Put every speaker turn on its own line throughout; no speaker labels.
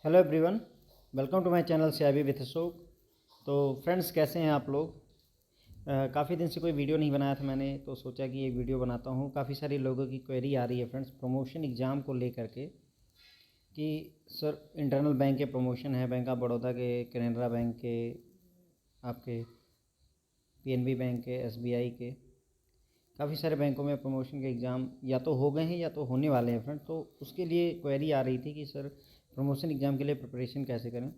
Hello everyone, welcome to my channel CIB with Ashok. तो friends, कैसे हैं आप लोग? काफ़ी दिन से कोई वीडियो नहीं बनाया था मैंने, तो सोचा कि एक वीडियो बनाता हूं। काफ़ी सारे लोगों की क्वेरी आ रही है फ्रेंड्स प्रमोशन एग्ज़ाम को लेकर के कि सर इंटरनल बैंक के प्रमोशन है, बैंक ऑफ बड़ौदा के, कैनरा बैंक के, आपके पीएनबी बैंक के, एसबीआई के, काफ़ी सारे बैंकों में प्रमोशन के एग्ज़ाम या तो हो गए हैं या तो होने वाले हैं फ्रेंड। तो उसके लिए क्वेरी आ रही थी कि सर प्रमोशन एग्ज़ाम के लिए प्रिपरेशन कैसे करें।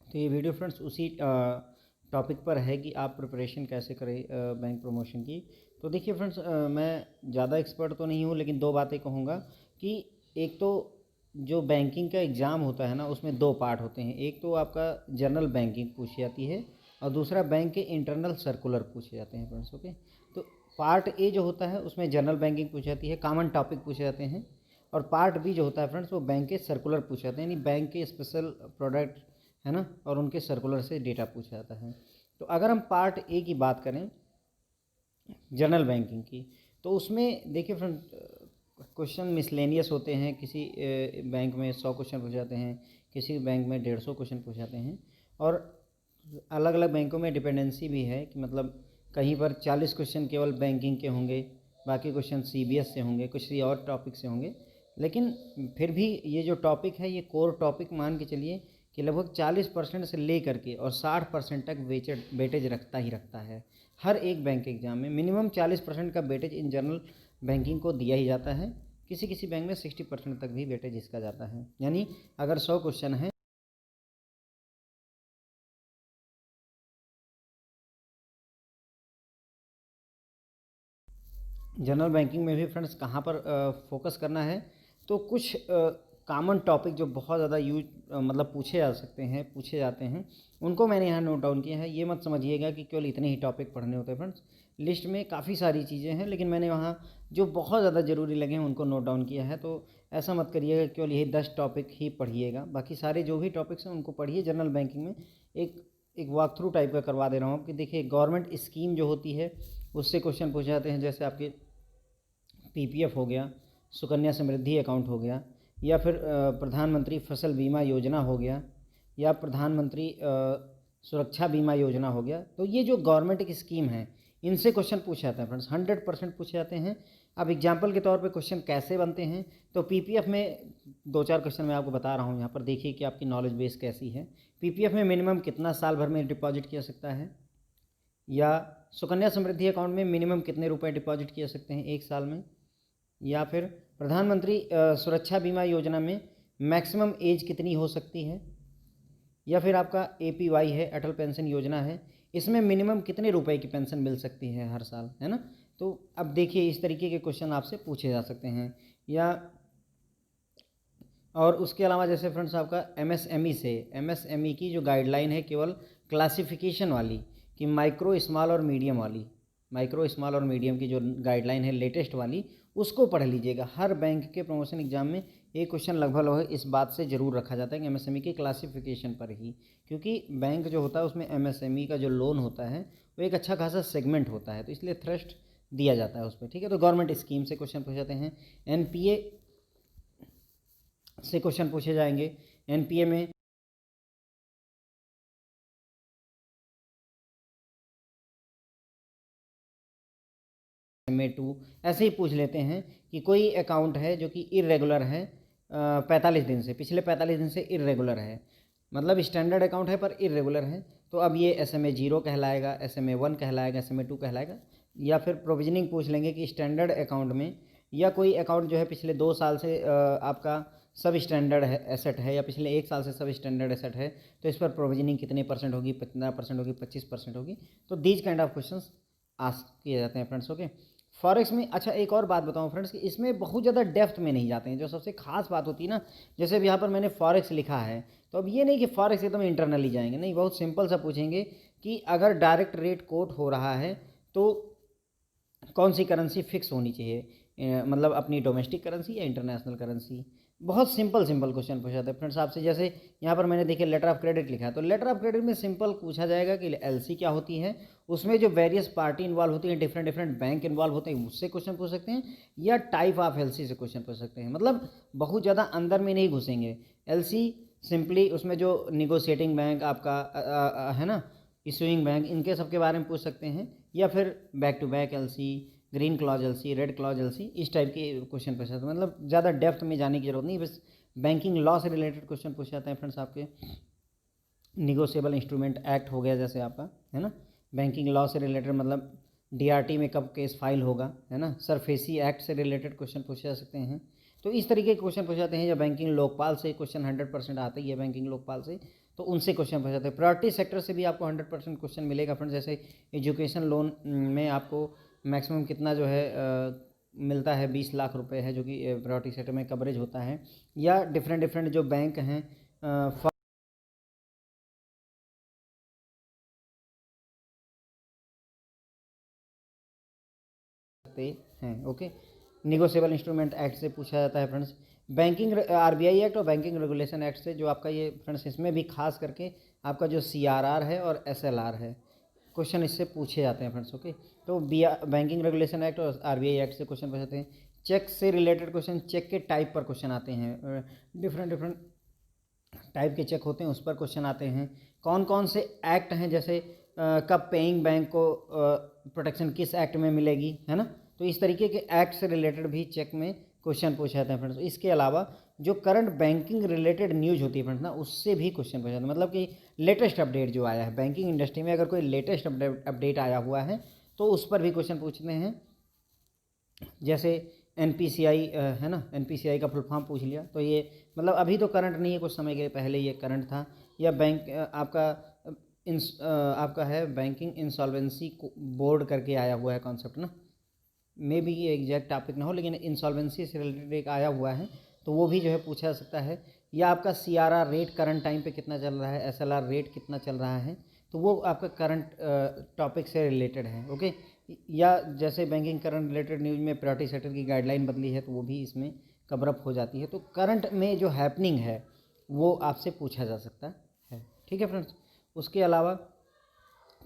तो ये वीडियो फ्रेंड्स उसी टॉपिक पर है कि आप प्रिपरेशन कैसे करें बैंक प्रमोशन की। तो देखिए फ्रेंड्स, मैं ज़्यादा एक्सपर्ट तो नहीं हूँ, लेकिन दो बातें कहूँगा कि एक तो जो बैंकिंग का एग्ज़ाम होता है ना, उसमें दो पार्ट होते हैं। एक तो आपका जनरल बैंकिंग पूछी जाती है और दूसरा बैंक के इंटरनल सर्कुलर पूछे जाते हैं फ्रेंड्स। ओके, तो पार्ट ए जो होता है उसमें जनरल बैंकिंग पूछी जाती है, कॉमन टॉपिक पूछे जाते हैं। और पार्ट बी जो होता है फ्रेंड्स, वो बैंक के सर्कुलर पूछे जाते हैं, यानी बैंक के स्पेशल प्रोडक्ट है ना, और उनके सर्कुलर से डेटा पूछा जाता है। तो अगर हम पार्ट ए की बात करें जनरल बैंकिंग की, तो उसमें देखिए फ्रेंड, क्वेश्चन मिसलेनियस होते हैं। किसी बैंक में 100 क्वेश्चन पूछे जाते हैं, किसी बैंक में 150 क्वेश्चन पूछे जाते हैं। और अलग अलग बैंकों में डिपेंडेंसी भी है कि मतलब कहीं पर 40 क्वेश्चन केवल बैंकिंग के होंगे, बाकी क्वेश्चन सीबीएस से होंगे, कुछ और टॉपिक से होंगे। लेकिन फिर भी ये जो टॉपिक है, ये कोर टॉपिक मान के चलिए कि लगभग 40% से ले करके और 60% तक वेटेज रखता ही रखता है। हर एक बैंक एग्ज़ाम में मिनिमम 40% का वेटेज इन जनरल बैंकिंग को दिया ही जाता है। किसी किसी बैंक में 60% तक भी वेटेज इसका जाता है। यानी अगर 100 क्वेश्चन है, जनरल बैंकिंग में भी फ्रेंड्स कहाँ पर फोकस करना है, तो कुछ कॉमन टॉपिक जो बहुत ज़्यादा यूज मतलब पूछे जा सकते हैं, पूछे जाते हैं, उनको मैंने यहाँ नोट डाउन किया है। ये मत समझिएगा कि केवल इतने ही टॉपिक पढ़ने होते हैं फ्रेंड्स। लिस्ट में काफ़ी सारी चीज़ें हैं, लेकिन मैंने वहाँ जो बहुत ज़्यादा ज़रूरी लगे हैं उनको नोट डाउन किया है। तो ऐसा मत करिएगा केवल यही 10 टॉपिक ही पढ़िएगा, बाकी सारे जो भी टॉपिक्स हैं उनको पढ़िए। जनरल बैंकिंग में एक एक वॉक थ्रू टाइप का करवा दे रहा हूँ कि देखिए गवर्नमेंट स्कीम जो होती है उससे क्वेश्चन पूछे जाते हैं। जैसे आपके पीपीएफ हो गया, सुकन्या समृद्धि अकाउंट हो गया, या फिर प्रधानमंत्री फसल बीमा योजना हो गया, या प्रधानमंत्री सुरक्षा बीमा योजना हो गया। तो ये जो गवर्नमेंट की स्कीम है, इनसे क्वेश्चन पूछे जाते हैं फ्रेंड्स, 100% पूछे जाते हैं। अब एग्जाम्पल के तौर पे क्वेश्चन कैसे बनते हैं, तो पीपीएफ में दो चार क्वेश्चन मैं आपको बता रहा हूँ यहाँ पर, देखिए कि आपकी नॉलेज बेस कैसी है। पीपीएफ में मिनिमम कितना साल भर में डिपॉजिट किया सकता है, या सुकन्या समृद्धि अकाउंट में मिनिमम कितने रुपए डिपॉजिट किया सकते हैं एक साल में, या फिर प्रधानमंत्री सुरक्षा बीमा योजना में मैक्सिमम एज कितनी हो सकती है, या फिर आपका एपीवाई है, अटल पेंशन योजना है, इसमें मिनिमम कितने रुपए की पेंशन मिल सकती है हर साल, है ना। तो अब देखिए इस तरीके के क्वेश्चन आपसे पूछे जा सकते हैं। या और उसके अलावा जैसे फ्रेंड्स आपका एमएसएमई से, एमएसएमई की जो गाइडलाइन है केवल क्लासिफिकेशन वाली, कि माइक्रो स्मॉल और मीडियम वाली, माइक्रो स्मॉल और मीडियम की जो गाइडलाइन है लेटेस्ट वाली, उसको पढ़ लीजिएगा। हर बैंक के प्रमोशन एग्जाम में एक क्वेश्चन लगभग इस बात से ज़रूर रखा जाता है कि एमएसएमई के क्लासिफिकेशन पर ही, क्योंकि बैंक जो होता है उसमें एमएसएमई का जो लोन होता है वो एक अच्छा खासा सेगमेंट होता है, तो इसलिए थ्रस्ट दिया जाता है उस पर। ठीक है, तो गवर्नमेंट स्कीम से क्वेश्चन पूछे जाते हैं, एनपीए से क्वेश्चन पूछे जाएंगे। एनपीए में टू ऐसे ही पूछ लेते हैं कि कोई अकाउंट है जो कि इरेगुलर है 45 दिन से, पिछले 45 दिन से इरेगुलर है, मतलब स्टैंडर्ड अकाउंट है पर इरेगुलर है, तो अब ये SMA 0 कहलाएगा, SMA 1 कहलाएगा, SMA 2 कहलाएगा। या फिर प्रोविजनिंग पूछ लेंगे कि स्टैंडर्ड अकाउंट में, या कोई अकाउंट जो है पिछले 2 साल से आपका सब स्टैंडर्ड है एसेट है, या पिछले 1 साल से सब स्टैंडर्ड एसेट है, तो इस पर प्रोविजनिंग कितने परसेंट होगी, 15% होगी, 25% होगी। तो these kind of questions ask किए जाते हैं फ्रेंड्स। ओके, फॉरेक्स में अच्छा एक और बात बताऊं फ्रेंड्स कि इसमें बहुत ज़्यादा डेप्थ में नहीं जाते हैं। जो सबसे खास बात होती है ना, जैसे अब यहाँ पर मैंने फॉरेक्स लिखा है, तो अब ये नहीं कि फॉरेक्स एकदम इंटरनली जाएंगे, नहीं, बहुत सिंपल सा पूछेंगे कि अगर डायरेक्ट रेट कोट हो रहा है तो कौन सी करेंसी फिक्स होनी चाहिए, मतलब अपनी डोमेस्टिक करेंसी या इंटरनेशनल करेंसी। बहुत सिंपल सिंपल क्वेश्चन पूछा जाता है फ्रेंड्स आपसे। जैसे यहाँ पर मैंने देखिए लेटर ऑफ क्रेडिट लिखा है, तो लेटर ऑफ क्रेडिट में सिंपल पूछा जाएगा कि एलसी क्या होती है, उसमें जो वेरियस पार्टी इन्वॉल्व होती है, डिफरेंट डिफरेंट बैंक इन्वॉल्व होते हैं, उससे क्वेश्चन पूछ सकते हैं, या टाइप ऑफ एलसी से क्वेश्चन पूछ सकते हैं। मतलब बहुत ज़्यादा अंदर में नहीं घुसेंगे। एलसी सिंपली उसमें जो निगोशिएटिंग बैंक आपका है ना, इशूइंग बैंक, इनके सबके बारे में पूछ सकते हैं, या फिर back to back LC, green clause LC, red clause LC, इस टाइप के क्वेश्चन पूछ सकते हैं। मतलब ज़्यादा डेप्थ में जाने की जरूरत नहीं, बस बैंकिंग लॉ से रिलेटेड क्वेश्चन पूछ जाते हैं फ्रेंड्स आपके। निगोशिएबल इंस्ट्रूमेंट एक्ट हो गया जैसे आपका, है ना, बैंकिंग लॉ से रिलेटेड, मतलब डीआरटी में कब केस फाइल होगा, है ना, सरफेसी एक्ट से रिलेटेड क्वेश्चन पूछे जा सकते हैं। तो इस तरीके के क्वेश्चन पूछ जाते हैं। जब बैंकिंग लोकपाल से क्वेश्चन 100% आता ही है, बैंकिंग लोकपाल से, तो उनसे क्वेश्चन पूछ जाते हैं। प्रायोरिटी सेक्टर से भी आपको 100% क्वेश्चन मिलेगा फ्रेंड्स। जैसे एजुकेशन लोन में आपको मैक्सिमम कितना जो है मिलता है, 20 लाख रुपए है, जो कि प्रायोरिटी सेक्टर में कवरेज होता है। या डिफरेंट डिफरेंट जो बैंक हैं हैं, ओके। निगोशिएबल इंस्ट्रूमेंट एक्ट से पूछा जाता है फ्रेंड्स। बैंकिंग आरबीआई एक्ट और बैंकिंग रेगुलेशन एक्ट से जो आपका ये फ्रेंड्स, इसमें भी खास करके आपका जो सीआरआर है और एसएलआर है, क्वेश्चन इससे पूछे जाते हैं फ्रेंड्स, ओके। तो बैंकिंग रेगुलेशन एक्ट और आरबीआई एक्ट से क्वेश्चन पूछते हैं। चेक से रिलेटेड क्वेश्चन, चेक के टाइप पर क्वेश्चन आते हैं, डिफरेंट डिफरेंट टाइप के चेक होते हैं, उस पर क्वेश्चन आते हैं। कौन कौन से एक्ट हैं, जैसे कब पेइंग बैंक को प्रोटेक्शन किस एक्ट में मिलेगी, है ना, तो इस तरीके के एक्ट से रिलेटेड भी चेक में क्वेश्चन पूछे जाते हैं फ्रेंड्स। इसके अलावा जो करंट बैंकिंग रिलेटेड न्यूज़ होती है फ्रेंड्स ना, उससे भी क्वेश्चन पूछे जाते हैं। मतलब कि लेटेस्ट अपडेट जो आया है बैंकिंग इंडस्ट्री में, अगर कोई लेटेस्ट अपडेट आया हुआ है तो उस पर भी क्वेश्चन पूछते हैं। जैसे एनपीसीआई है ना, एनपीसीआई का फुल फॉर्म पूछ लिया, तो ये मतलब अभी तो करंट नहीं है, कुछ समय के पहले ये करंट था। या बैंक आपका आपका है बैंकिंग इंसॉल्वेंसी बोर्ड करके आया हुआ है कॉन्सेप्ट ना, मे बी ये एग्जैक्ट टॉपिक ना हो, लेकिन इंसॉल्वेंसी से रिलेटेड एक आया हुआ है, तो वो भी जो है पूछा जा सकता है। या आपका सीआरआर रेट करंट टाइम पे कितना चल रहा है, एसएलआर रेट कितना चल रहा है, तो वो आपका करंट टॉपिक से रिलेटेड है, ओके। या जैसे बैंकिंग करंट रिलेटेड न्यूज़ में प्रायोरिटी सेक्टर की गाइडलाइन बदली है, तो वो भी इसमें कवर अप हो जाती है। तो करंट में जो हैपनिंग है वो आपसे पूछा जा सकता है, ठीक है फ्रेंड्स। उसके अलावा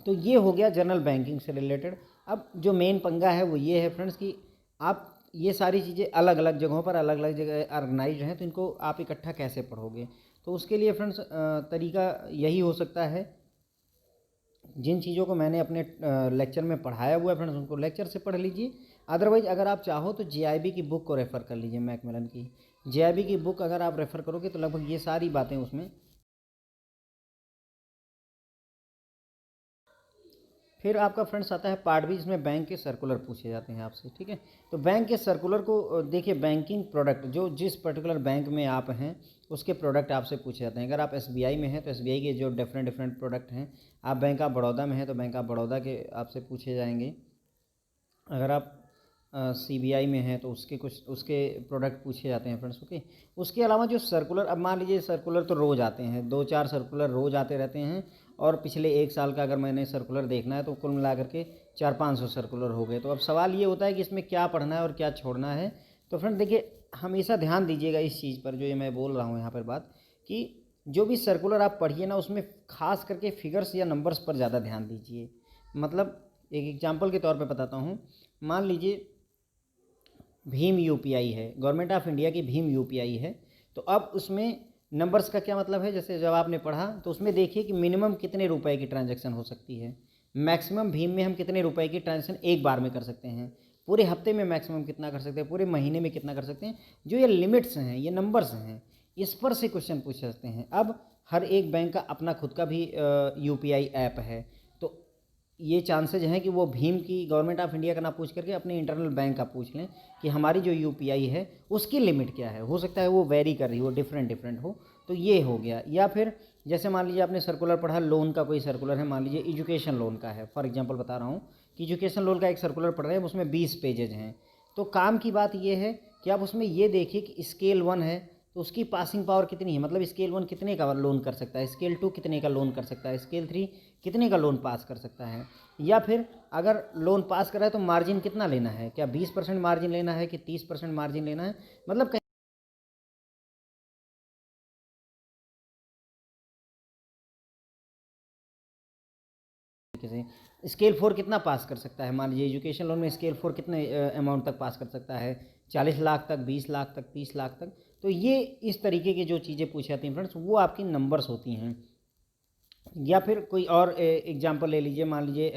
तो ये हो गया जनरल बैंकिंग से रिलेटेड। अब जो मेन पंगा है वो ये है फ्रेंड्स कि आप ये सारी चीज़ें अलग अलग जगहों पर अलग अलग जगह ऑर्गेनाइज हैं, तो इनको आप इकट्ठा कैसे पढ़ोगे। तो उसके लिए फ्रेंड्स तरीका यही हो सकता है, जिन चीज़ों को मैंने अपने लेक्चर में पढ़ाया हुआ है फ्रेंड्स, उनको लेक्चर से पढ़ लीजिए। अदरवाइज अगर आप चाहो तो जेआईबी की बुक को रेफ़र कर लीजिए, मैकमिलन की जेआईबी की बुक अगर आप रेफ़र करोगे तो लगभग ये सारी बातें उसमें। फिर आपका फ्रेंड्स आता है पार्ट बी, जिसमें बैंक के सर्कुलर पूछे जाते हैं आपसे, ठीक है। तो बैंक के सर्कुलर को देखिए, बैंकिंग प्रोडक्ट जो जिस पर्टिकुलर बैंक में आप हैं उसके प्रोडक्ट आपसे पूछे जाते हैं। अगर आप एसबीआई में हैं तो एसबीआई के जो डिफरेंट डिफरेंट प्रोडक्ट हैं, आप बैंक ऑफ बड़ौदा में हैं तो बैंक ऑफ बड़ौदा के आपसे पूछे जाएंगे। अगर आप सीबीआई में हैं तो उसके कुछ उसके प्रोडक्ट पूछे जाते हैं फ्रेंड्स, ओके। उसके अलावा जो सर्कुलर, अब मान लीजिए सर्कुलर तो रोज़ आते हैं, 2-4 सर्कुलर रोज़ आते रहते हैं, और पिछले 1 साल का अगर मैंने सर्कुलर देखना है तो कुल मिला करके 400-500 सर्कुलर हो गए। तो अब सवाल ये होता है कि इसमें क्या पढ़ना है और क्या छोड़ना है। तो फ्रेंड देखिए, हमेशा ध्यान दीजिएगा इस चीज़ पर, जो ये मैं बोल रहा हूँ यहाँ पर बात, कि जो भी सर्कुलर आप पढ़िए ना, उसमें खास करके फिगर्स या नंबर्स पर ज़्यादा ध्यान दीजिए। मतलब एक एग्जांपल के तौर पे बताता हूँ। मान लीजिए भीम यूपीआई है, गवर्नमेंट ऑफ इंडिया की भीम यूपीआई है, तो अब उसमें नंबर्स का क्या मतलब है, जैसे जब आपने पढ़ा तो उसमें देखिए कि मिनिमम कितने रुपए की ट्रांजैक्शन हो सकती है, मैक्सिमम भीम में हम कितने रुपए की ट्रांजैक्शन एक बार में कर सकते हैं, पूरे हफ्ते में मैक्सिमम कितना कर सकते हैं, पूरे महीने में कितना कर सकते हैं। जो ये लिमिट्स हैं, ये नंबर्स हैं, इस पर से क्वेश्चन पूछ सकते हैं। अब हर एक बैंक का अपना खुद का भी यूपीआई ऐप है, तो ये चांसेज हैं कि वो भीम की, गवर्नमेंट ऑफ इंडिया का ना पूछ करके अपने इंटरनल बैंक का पूछ लें कि हमारी जो यूपीआई है उसकी लिमिट क्या है। हो सकता है वो वेरी कर रही हो, डिफरेंट डिफरेंट हो, तो ये हो गया। या फिर जैसे मान लीजिए आपने सर्कुलर पढ़ा, लोन का कोई सर्कुलर है, मान लीजिए एजुकेशन लोन का है, फॉर एग्जांपल बता रहा हूँ कि एजुकेशन लोन का एक सर्कुलर पढ़ रहे हैं, उसमें 20 पेजेज हैं। तो काम की बात ये है कि आप उसमें ये देखिए कि स्केल 1 है तो उसकी पासिंग पावर कितनी है, मतलब स्केल 1 कितने का लोन कर सकता है, स्केल 2 कितने का लोन कर सकता है, स्केल 3 कितने का लोन पास कर सकता है। या फिर अगर लोन पास कर रहा है तो मार्जिन कितना लेना है, क्या 20% मार्जिन लेना है कि 30% मार्जिन लेना है, मतलब से स्केल 4 कितना पास कर सकता है। मान लीजिए एजुकेशन लोन में स्केल 4 कितने अमाउंट तक पास कर सकता है, 40 लाख तक, 20 लाख तक, 30 लाख तक। तो ये इस तरीके की जो चीज़ें पूछी जाती हैं फ्रेंड्स, वो आपकी नंबर्स होती हैं। या फिर कोई और एग्जांपल ले लीजिए, मान लीजिए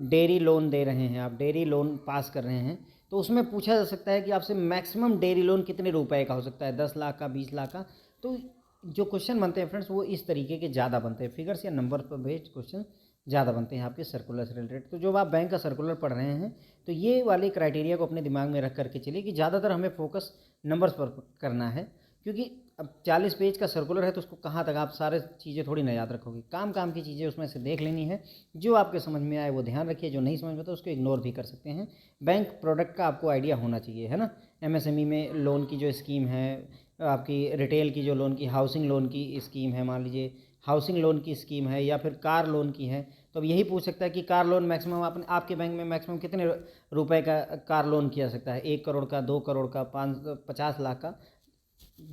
डेयरी लोन दे रहे हैं आप, डेयरी लोन पास कर रहे हैं, तो उसमें पूछा जा सकता है कि आपसे मैक्सिमम डेयरी लोन कितने रुपए का हो सकता है, 10 लाख का, 20 लाख का। तो जो क्वेश्चन बनते हैं फ्रेंड्स वो इस तरीके के ज़्यादा बनते हैं, फिगर्स या नंबर पर बेस्ड क्वेश्चन ज़्यादा बनते हैं आपके सर्कुलर से रिलेटेड। तो जब आप बैंक का सर्कुलर पढ़ रहे हैं तो ये वाले क्राइटेरिया को अपने दिमाग में रख करके चलिए कि ज़्यादातर हमें फोकस नंबर्स पर करना है, क्योंकि अब 40 पेज का सर्कुलर है तो उसको कहाँ तक आप सारे चीज़ें थोड़ी ना याद रखोगे, काम काम की चीज़ें उसमें से देख लेनी है, जो आपके समझ में आए वो ध्यान रखिए, जो नहीं समझ में तो उसको इग्नोर भी कर सकते हैं। बैंक प्रोडक्ट का आपको आइडिया होना चाहिए, है ना। एमएसएमई में लोन की जो स्कीम है, आपकी रिटेल की जो लोन की, हाउसिंग लोन की स्कीम है, मान लीजिए हाउसिंग लोन की स्कीम है, या फिर कार लोन की है, तो अब यही पूछ सकता है कि कार लोन मैक्सिमम आपके बैंक में मैक्सिमम कितने रुपए का कार लोन किया सकता है, 1 करोड़ का, 2 करोड़ का, 50 लाख का।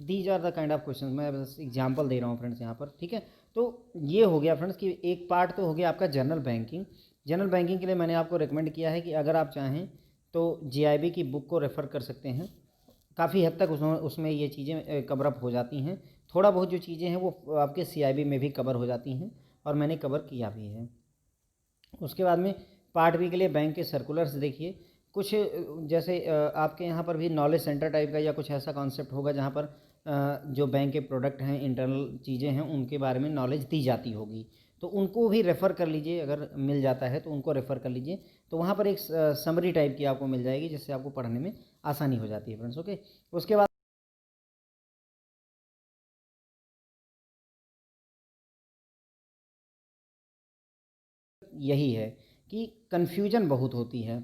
These are the kind of question, मैं बस एग्जांपल दे रहा हूँ फ्रेंड्स यहाँ पर, ठीक है। तो ये हो गया फ्रेंड्स कि एक पार्ट तो हो गया आपका जनरल बैंकिंग। जनरल बैंकिंग के लिए मैंने आपको रिकमेंड किया है कि अगर आप चाहें तो जीआईबी की बुक को रेफ़र कर सकते हैं, काफ़ी हद तक उसमें ये चीज़ें कवर अप हो जाती हैं। थोड़ा बहुत जो चीज़ें हैं वो आपके सीआईबी में भी कवर हो जाती हैं, और मैंने कवर किया भी है। उसके बाद में पार्ट बी के लिए बैंक के सर्कुलर्स देखिए, कुछ जैसे आपके यहाँ पर भी नॉलेज सेंटर टाइप का या कुछ ऐसा कॉन्सेप्ट होगा जहाँ पर जो बैंक के प्रोडक्ट हैं, इंटरनल चीज़ें हैं, उनके बारे में नॉलेज दी जाती होगी, तो उनको भी रेफ़र कर लीजिए, अगर मिल जाता है तो उनको रेफ़र कर लीजिए। तो वहाँ पर एक समरी टाइप की आपको मिल जाएगी, जिससे आपको पढ़ने में आसानी हो जाती है फ्रेंड्स। ओके, उसके बाद यही है कि कन्फ्यूजन बहुत होती है।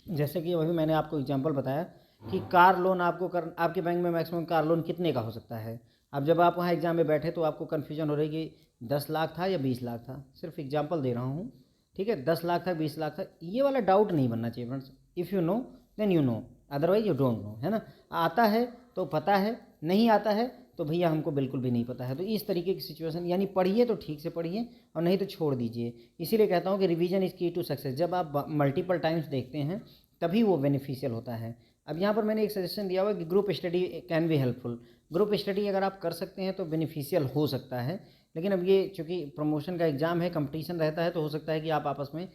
जैसे कि अभी मैंने आपको एग्जांपल बताया कि कार लोन आपके बैंक में मैक्सिमम कार लोन कितने का हो सकता है। अब जब आप वहाँ एग्ज़ाम में बैठे तो आपको कन्फ्यूजन हो रही कि 10 लाख था या 20 लाख था, सिर्फ एग्जांपल दे रहा हूँ, ठीक है। 10 लाख था, 20 लाख था, ये वाला डाउट नहीं बनना चाहिए friends. If you know then you know, otherwise you don't know, है ना। आता है तो पता है, नहीं आता है तो भैया हमको बिल्कुल भी नहीं पता है। तो इस तरीके की सिचुएशन, यानी पढ़िए तो ठीक से पढ़िए, और नहीं तो छोड़ दीजिए। इसीलिए कहता हूँ कि रिवीजन इज़ की टू सक्सेस। जब आप मल्टीपल टाइम्स देखते हैं तभी वो बेनिफिशियल होता है। अब यहाँ पर मैंने एक सजेशन दिया हुआ कि group study can be helpful. Group study अगर आप कर सकते हैं तो बेनिफिशियल हो सकता है, लेकिन अब ये चूँकि प्रमोशन का एग्ज़ाम है, कंपटीशन रहता है, तो हो सकता है कि आप आपस में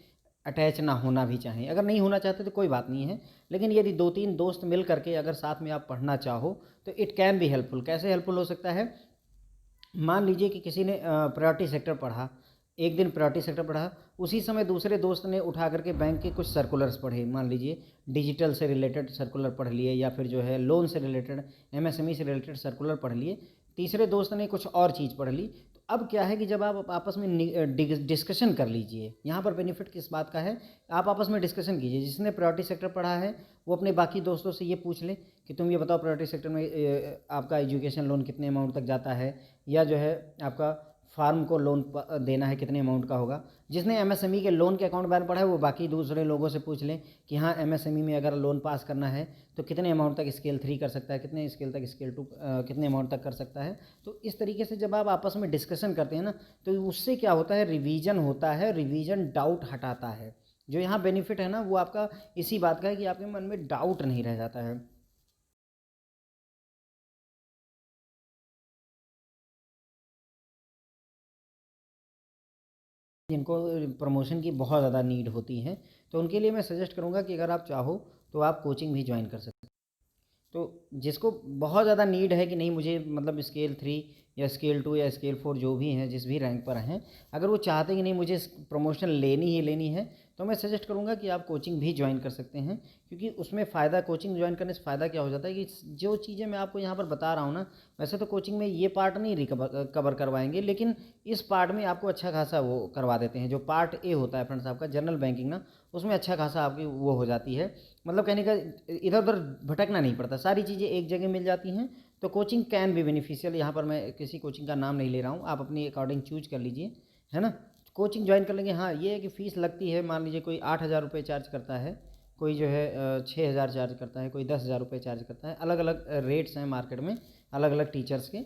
अटैच ना होना भी चाहें। अगर नहीं होना चाहते तो कोई बात नहीं है, लेकिन यदि 2-3 दोस्त मिल करके अगर साथ में आप पढ़ना चाहो तो इट कैन बी हेल्पफुल। कैसे हेल्पफुल हो सकता है, मान लीजिए कि किसी ने प्रायोरिटी सेक्टर पढ़ा, एक दिन प्रायोरिटी सेक्टर पढ़ा, उसी समय दूसरे दोस्त ने उठा करके बैंक के कुछ सर्कुलर्स पढ़े, मान लीजिए डिजिटल से रिलेटेड सर्कुलर पढ़ लिए, या फिर जो है लोन से रिलेटेड, एमएसएमई से रिलेटेड सर्कुलर पढ़ लिए। तीसरे दोस्त ने कुछ और चीज़ पढ़ ली। तो अब क्या है कि जब आप आपस में डिस्कशन कर लीजिए, यहाँ पर बेनिफिट किस बात का है, आप आपस में डिस्कशन कीजिए। जिसने प्रायोरिटी सेक्टर पढ़ा है वो अपने बाकी दोस्तों से ये पूछ ले कि तुम ये बताओ प्रायोरिटी सेक्टर में आपका एजुकेशन लोन कितने अमाउंट तक जाता है, या जो है आपका फार्म को लोन देना है कितने अमाउंट का होगा। जिसने एमएसएमई के लोन के अकाउंट बारे में पढ़ा है वो बाकी दूसरे लोगों से पूछ लें कि हाँ एमएसएमई में अगर लोन पास करना है तो कितने अमाउंट तक स्केल 3 कर सकता है, कितने स्केल तक स्केल 2 कितने अमाउंट तक कर सकता है। तो इस तरीके से जब आप आपस में डिस्कशन करते हैं ना, तो उससे क्या होता है, रिवीजन होता है, रिवीजन डाउट हटाता है। जो यहाँ बेनिफिट है ना वो आपका इसी बात का है कि आपके मन में डाउट नहीं रह जाता है। जिनको प्रमोशन की बहुत ज़्यादा नीड होती है, तो उनके लिए मैं सजेस्ट करूँगा कि अगर आप चाहो तो आप कोचिंग भी ज्वाइन कर सकते हैं। तो जिसको बहुत ज़्यादा नीड है कि नहीं मुझे मतलब स्केल 3 या स्केल 2 या स्केल 4 जो भी हैं, जिस भी रैंक पर हैं, अगर वो चाहते हैं कि नहीं मुझे प्रमोशन लेनी ही लेनी है, तो मैं सजेस्ट करूँगा कि आप कोचिंग भी ज्वाइन कर सकते हैं। क्योंकि उसमें फ़ायदा, कोचिंग ज्वाइन करने से फ़ायदा क्या हो जाता है कि जो चीज़ें मैं आपको यहाँ पर बता रहा हूँ ना, वैसे तो कोचिंग में ये पार्ट नहीं कवर करवाएंगे, लेकिन इस पार्ट में आपको अच्छा खासा वो करवा देते हैं। जो पार्ट ए होता है फ्रेंड्स आपका जनरल बैंकिंग ना, उसमें अच्छा खासा आपकी वो हो जाती है। मतलब कहने का इधर उधर भटकना नहीं पड़ता, सारी चीज़ें एक जगह मिल जाती हैं। तो कोचिंग कैन बी बेनिफिशियल। यहाँ पर मैं किसी कोचिंग का नाम नहीं ले रहा हूँ, आप अपनी अकॉर्डिंग चूज कर लीजिए, है ना। कोचिंग ज्वाइन कर लेंगे। हाँ ये है कि फ़ीस लगती है, मान लीजिए कोई 8,000 रुपये चार्ज करता है, कोई जो है 6,000 चार्ज करता है, कोई 10,000 रुपये चार्ज करता है। अलग अलग रेट्स हैं मार्केट में, अलग अलग टीचर्स के।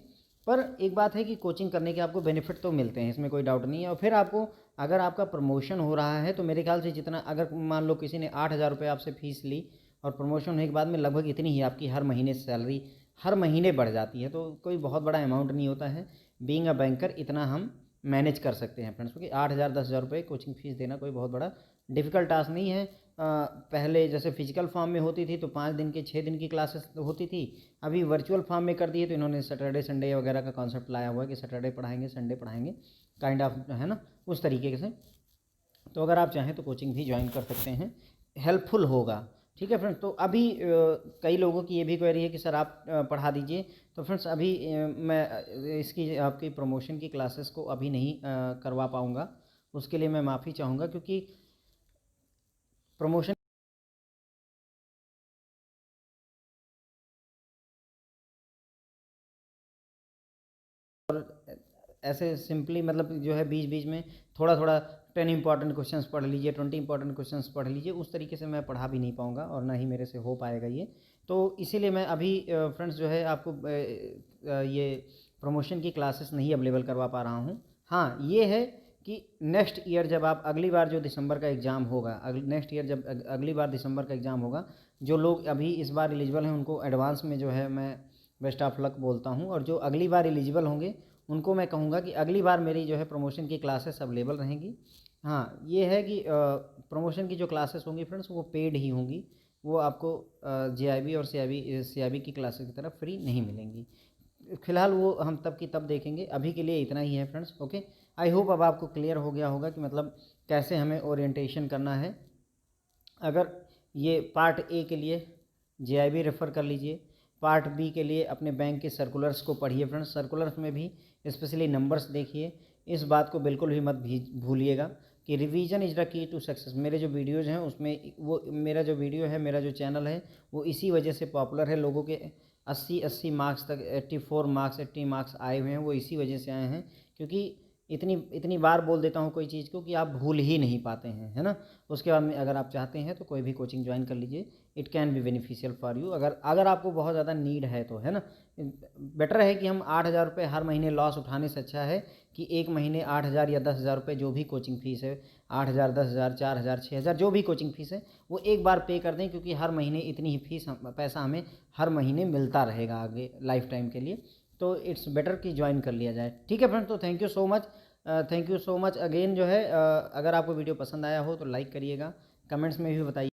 पर एक बात है कि कोचिंग करने के आपको बेनिफिट तो मिलते हैं, इसमें कोई डाउट नहीं है। और फिर आपको अगर आपका प्रमोशन हो रहा है तो मेरे ख्याल से जितना, अगर मान लो किसी ने 8,000 रुपये आपसे फ़ीस ली और प्रमोशन होने के बाद में लगभग इतनी ही आपकी हर महीने सैलरी हर महीने बढ़ जाती है। तो कोई बहुत बड़ा अमाउंट नहीं होता है। बीइंग अ बैंकर इतना हम मैनेज कर सकते हैं फ्रेंड्स, क्योंकि 8,000 10,000 रुपये कोचिंग फीस देना कोई बहुत बड़ा डिफ़िकल्ट टास्क नहीं है। पहले जैसे फिजिकल फॉर्म में होती थी तो 5 दिन की 6 दिन की क्लासेस होती थी, अभी वर्चुअल फॉर्म में कर दिए तो इन्होंने सैटरडे संडे वगैरह का कॉन्सेप्ट लाया हुआ है कि सैटरडे पढ़ाएंगे संडे पढ़ाएंगे, काइंड ऑफ, है ना, उस तरीके से। तो अगर आप चाहें तो कोचिंग भी ज्वाइन कर सकते हैं, हेल्पफुल होगा। ठीक है फ्रेंड्स। तो अभी कई लोगों की ये भी क्वेरी है कि सर आप पढ़ा दीजिए। तो फ्रेंड्स अभी मैं इसकी आपकी प्रमोशन की क्लासेस को अभी नहीं करवा पाऊँगा, उसके लिए मैं माफ़ी चाहूँगा, क्योंकि प्रमोशन ऐसे सिंपली मतलब जो है बीच बीच में थोड़ा थोड़ा 10 इंपॉर्टेंट क्वेश्चंस पढ़ लीजिए, 20 इंपॉर्टेंट क्वेश्चंस पढ़ लीजिए, उस तरीके से मैं पढ़ा भी नहीं पाऊँगा और ना ही मेरे से हो पाएगा ये। तो इसीलिए मैं अभी फ्रेंड्स जो है आपको ये प्रमोशन की क्लासेस नहीं अवेलेबल करवा पा रहा हूँ। हाँ ये है कि नेक्स्ट ईयर जब आप अगली बार जो दिसंबर का एग्ज़ाम होगा, नेक्स्ट ईयर जब अगली बार दिसंबर का एग्ज़ाम होगा, जो लोग अभी इस बार एलिजिबल हैं उनको एडवांस में जो है मैं बेस्ट ऑफ लक बोलता हूँ, और जो अगली बार एलिजिबल होंगे उनको मैं कहूँगा कि अगली बार मेरी जो है प्रमोशन की क्लासेस अवेलेबल रहेंगी। हाँ ये है कि प्रमोशन की जो क्लासेस होंगी फ्रेंड्स वो पेड ही होंगी, वो आपको जेआईबी और सीआईबी की क्लासेस की तरह फ्री नहीं मिलेंगी। फ़िलहाल वो हम तब की तब देखेंगे, अभी के लिए इतना ही है फ्रेंड्स। ओके, आई होप अब आपको क्लियर हो गया होगा कि मतलब कैसे हमें ओरिएंटेशन करना है। अगर ये पार्ट ए के लिए जेआईबी रेफ़र कर लीजिए, पार्ट बी के लिए अपने बैंक के सर्कुलर्स को पढ़िए फ्रेंड्स, सर्कुलर्स में भी स्पेशली नंबर्स देखिए। इस बात को बिल्कुल भी मत भूलिएगा कि revision is the key to success. मेरे जो वीडियोज़ हैं उसमें वो मेरा जो वीडियो है, मेरा जो चैनल है वो इसी वजह से पॉपुलर है, लोगों के 80 मार्क्स तक 84 मार्क्स 80 मार्क्स आए हुए हैं, वो इसी वजह से आए हैं, क्योंकि इतनी इतनी बार बोल देता हूँ कोई चीज़ को कि आप भूल ही नहीं पाते हैं, है ना। उसके बाद में अगर आप चाहते हैं तो कोई भी कोचिंग ज्वाइन कर लीजिए, it can be beneficial for you. अगर आपको बहुत ज़्यादा नीड है तो, है ना। बेटर है कि हम 8,000 रुपये हर महीने लॉस उठाने से अच्छा है कि एक महीने 8,000 या 10,000 रुपये जो भी कोचिंग फ़ीस है, 8,000 10,000 4,000 6,000 जो भी कोचिंग फ़ीस है वो एक बार पे कर दें, क्योंकि हर महीने इतनी ही फीस पैसा हमें हर महीने मिलता रहेगा आगे लाइफ टाइम के लिए। तो इट्स बेटर कि ज्वाइन कर लिया जाए। ठीक है फ्रेंड, तो thank you so much again. जो है अगर आपको वीडियो पसंद आया हो तो लाइक करिएगा, कमेंट्स में भी बताइए।